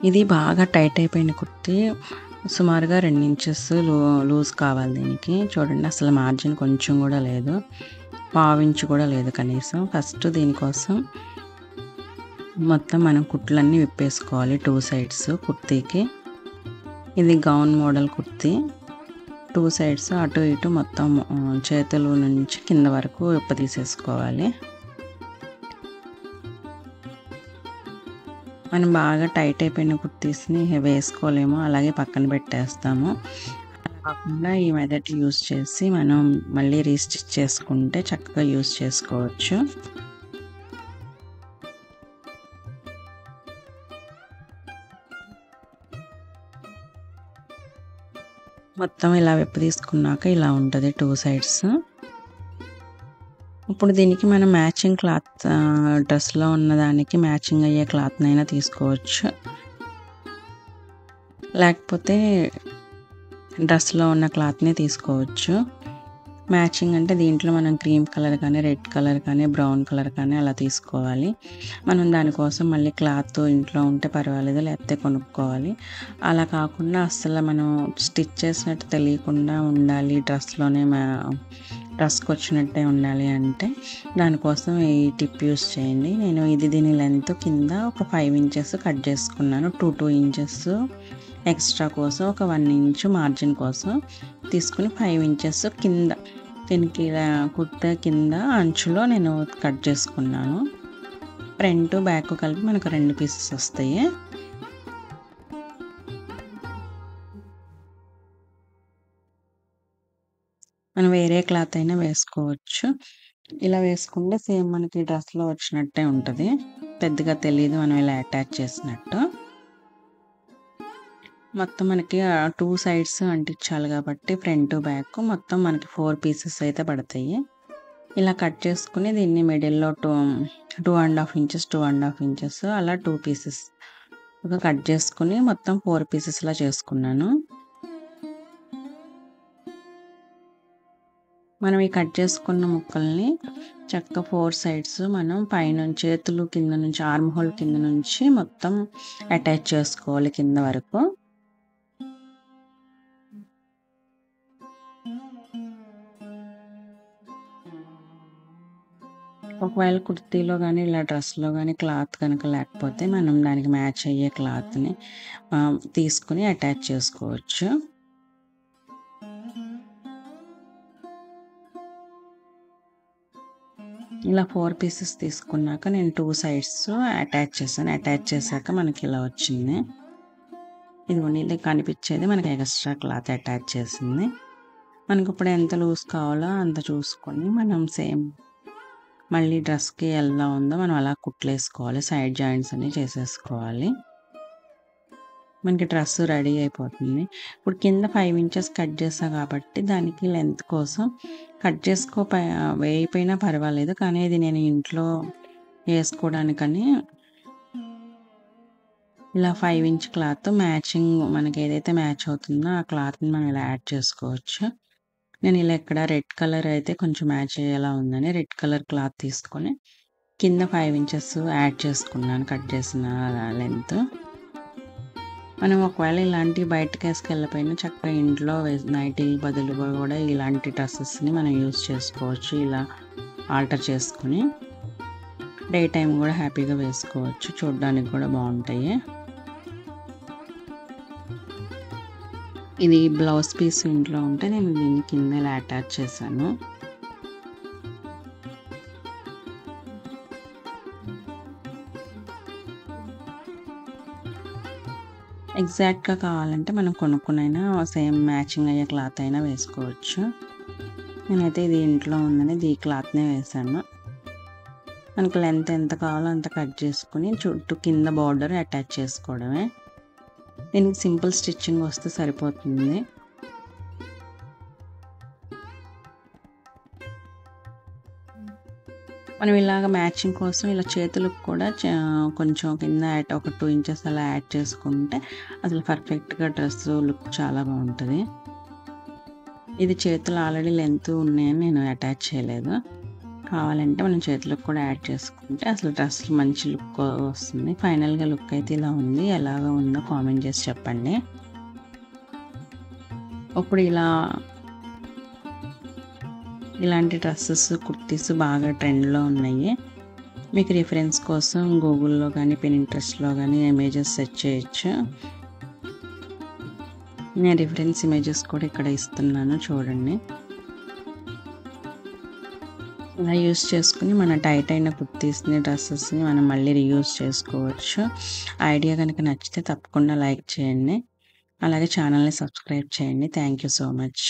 ఇది బాగా టైట్ అయిపోయిన కుర్తీ. సుమారుగా 2 ఇంచెస్ లూజ్ కావాలి దీనికి. చూడండి అసలు మార్జిన్ కొంచెం కూడా లేదు. పావించు కూడా లేదు కనీసం. ఫస్ట్ దీనికోసం మొత్తం మనం కుట్లన్నీ విప్పేసుకోవాలి 2 సైడ్స్ కుర్తీకి. ఇది గౌన్ మోడల్ కుర్తీ. 2 సైడ్స్ అటు ఇటు మొత్తం చేతుల నుంచి కింద వరకు విప్పదీసేసుకోవాలి. మనం బాగా టైట్ అయిపోయిన కుర్తీస్ని వేసుకోలేము, అలాగే పక్కన పెట్టేస్తాము. కాకుండా ఈ మెథడ్ యూస్ చేసి మనం మళ్ళీ రీస్టిచ్ చేసుకుంటే చక్కగా యూస్ చేసుకోవచ్చు. మొత్తం ఇలా విప్ప తీసుకున్నాక ఇలా ఉంటుంది 2 సైడ్స్. ఇప్పుడు దీనికి మనం మ్యాచింగ్ క్లాత్, డ్రెస్లో ఉన్నదానికి మ్యాచింగ్ అయ్యే క్లాత్నైనా తీసుకోవచ్చు, లేకపోతే డ్రెస్లో ఉన్న క్లాత్ని తీసుకోవచ్చు. మ్యాచింగ్ అంటే దీంట్లో మనం క్రీమ్ కలర్ కానీ, రెడ్ కలర్ కానీ, బ్రౌన్ కలర్ కానీ అలా తీసుకోవాలి. మనం దానికోసం మళ్ళీ క్లాత్ ఇంట్లో ఉంటే పర్వాలేదు, లేకపోతే కొనుక్కోవాలి. అలా కాకుండా అస్సలు మనం స్టిచ్ చేసినట్టు తెలియకుండా ఉండాలి, డ్రెస్కి వచ్చినట్టే ఉండాలి అంటే దానికోసం ఈ టిప్ యూస్ చేయండి. నేను దీని లెంత్ కింద ఒక 5 ఇంచెస్ కట్ చేసుకున్నాను. 2 ఇంచెస్ ఎక్స్ట్రా కోసం, ఒక 1 ఇంచు మార్జిన్ కోసం తీసుకుని 5 ఇంచెస్ కింద దీనికి కుర్తా కింద అంచులో నేను కట్ చేసుకున్నాను. ఫ్రంట్ బ్యాక్ కలిపి మనకు 2 పీసెస్ వస్తాయి. మనం వేరే క్లాత్ అయినా వేసుకోవచ్చు. ఇలా వేసుకుంటే సేమ్ మనకి డ్రెస్లో వచ్చినట్టే ఉంటుంది, పెద్దగా తెలియదు మనం ఇలా అటాచ్ చేసినట్టు. మొత్తం మనకి 2 సైడ్స్ అంటించాలి కాబట్టి ఫ్రంట్ బ్యాక్ మొత్తం మనకి 4 పీసెస్ అయితే పడతాయి. ఇలా కట్ చేసుకుని దీన్ని మిడిల్లో 2.5 ఇంచెస్ 2.5 ఇంచెస్ అలా 2 పీసెస్ కట్ చేసుకుని మొత్తం 4 పీసెస్లా చేసుకున్నాను. మనం ఈ కట్ చేసుకున్న ముక్కల్ని చక్కగా 4 సైడ్స్ మనం పైనుంచి చేతులు కింద నుంచి ఆర్మ్ హోల్ కింద నుంచి మొత్తం అటాచ్ చేసుకోవాలి కింద వరకు. ఒకవేళ కుర్తీలో కానీ ఇలా డ్రెస్లో కానీ క్లాత్ కనుక లేకపోతే మనం దానికి మ్యాచ్ అయ్యే క్లాత్ని తీసుకుని అటాచ్ చేసుకోవచ్చు. ఇలా 4 పీసెస్ తీసుకున్నాక నేను 2 సైడ్స్ అటాచ్ చేశాను. అటాచ్ చేశాక మనకి ఇలా వచ్చింది. ఇదిగోండి ఇలా కనిపించేది మనకి ఎక్స్ట్రా క్లాత్ అటాచ్ చేసింది. మనకి ఇప్పుడు ఎంత లూజ్ కావాలో అంత చూసుకొని మనం సేమ్ మళ్ళీ డ్రెస్కి ఎలా ఉందో మనం అలా కుట్లేసుకోవాలి. సైడ్ జాయింట్స్ అన్నీ చేసేసుకోవాలి. మనకి డ్రెస్ రెడీ అయిపోతుంది. ఇప్పుడు కింద 5 ఇంచెస్ కట్ చేసా కాబట్టి దానికి లెంత్ కోసం కట్ వేయిపోయినా పర్వాలేదు, కానీ ఇది నేను ఇంట్లో వేసుకోవడానికని ఇలా 5 ఇంచ్ క్లాత్ మ్యాచింగ్ మనకి ఏదైతే మ్యాచ్ అవుతుందో ఆ క్లాత్ని మనం ఇలా యాడ్ చేసుకోవచ్చు. నేను ఇలా ఇక్కడ రెడ్ కలర్ అయితే కొంచెం మ్యాచ్ అయ్యేలా ఉందని రెడ్ కలర్ క్లాత్ తీసుకొని కింద 5 ఇంచెస్ యాడ్ చేసుకున్నాను కట్ చేసిన లెంత్. మనం ఒకవేళ ఇలాంటి బయటకు వేసుకెళ్ళిపోయినా చక్కగా ఇంట్లో నైటీ బదులుగా కూడా ఇలాంటి డ్రెస్సెస్ని మనం యూజ్ చేసుకోవచ్చు. ఇలా ఆల్టర్ చేసుకుని డే టైం కూడా హ్యాపీగా వేసుకోవచ్చు, చూడడానికి కూడా బాగుంటాయి. ఇది బ్లౌజ్ పీస్ ఇంట్లో ఉంటే నేను దీన్ని కింద ఇలా అటాచ్ చేశాను. ఎగ్జాక్ట్గా కావాలంటే మనం కొనుక్కునైనా సేమ్ మ్యాచింగ్ అయ్యే క్లాత్ అయినా వేసుకోవచ్చు. నేనైతే ఇది ఇంట్లో ఉందని ఈ క్లాత్నే వేసాను. మనకు లెంత్ ఎంత కావాలో అంత కట్ చేసుకుని చుట్టూ కింద బార్డర్ అటాచ్ చేసుకోవడమే. దీనికి సింపుల్ స్టిచ్చింగ్ వస్తే సరిపోతుంది. మనం ఇలాగ మ్యాచింగ్ కోసం ఇలా చేతులకు కూడా కొంచెం కింద ఒక 2 ఇంచెస్ అలా యాడ్ చేసుకుంటే అసలు పర్ఫెక్ట్గా డ్రెస్ లుక్ చాలా బాగుంటుంది. ఇది చేతులు ఆల్రెడీ లెంత్ ఉన్నాయని నేను అటాచ్ చేయలేదు. కావాలంటే మనం చేతిలోకి కూడా యాడ్ చేసుకుంటే అసలు డ్రెస్‌లు మంచి లుక్ వస్తుంది. ఫైనల్‌గా లుక్ అయితే ఇలా ఉంది. ఎలాగా ఉందో కామెంట్ చేసి చెప్పండి. ఇప్పుడు ఇలాంటి డ్రెస్సెస్, కుర్తీస్ బాగా ట్రెండ్‌లో ఉన్నాయి. మీకు రిఫరెన్స్ కోసం గూగుల్‌లో కానీ, పినింట్రెస్ట్‌లో కానీ ఇమేజెస్ సెర్చ్ చేయొచ్చు. నేను రిఫరెన్స్ ఇమేజెస్ కూడా ఇక్కడ ఇస్తున్నాను చూడండి. ఇలా యూస్ చేసుకుని మన టైట్ అయిన కుర్తీస్‌ని, డ్రెస్సెస్‌ని మనం మళ్ళీ రీయూజ్ చేసుకోవచ్చు. ఐడియా గనుక నచ్చితే తప్పకుండా లైక్ చేయండి. అలాగే ఛానల్‌ని సబ్స్క్రైబ్ చేయండి. Thank you so much.